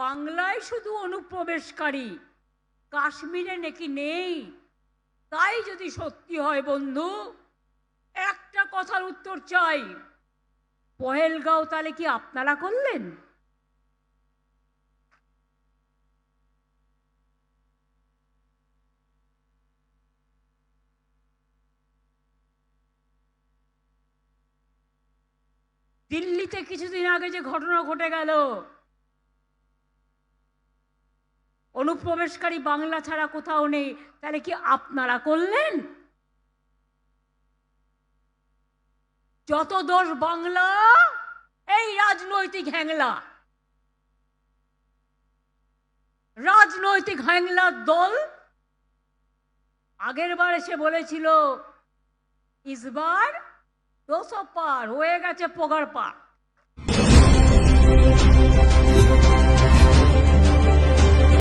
বাংলায় শুধু অনুপ্রবেশকারী, কাশ্মীরে নাকি নেই। তাই যদি সত্যি হয় বন্ধু, একটা কথার উত্তর চাই, পহেলগাঁও তাহলে কি আপনারা করলেন? দিল্লিতে কিছুদিন আগে যে ঘটনা ঘটে গেল, অনুপ্রবেশকারী বাংলা ছাড়া কোথাও নেই, তাহলে কি আপনারা করলেন? যত দোষ বাংলা, এই রাজনৈতিক হ্যাংলা, রাজনৈতিক হ্যাংলার দল। আগের বার এসে বলেছিল ইসবার 200 পার হয়ে গেছে, পগার পার।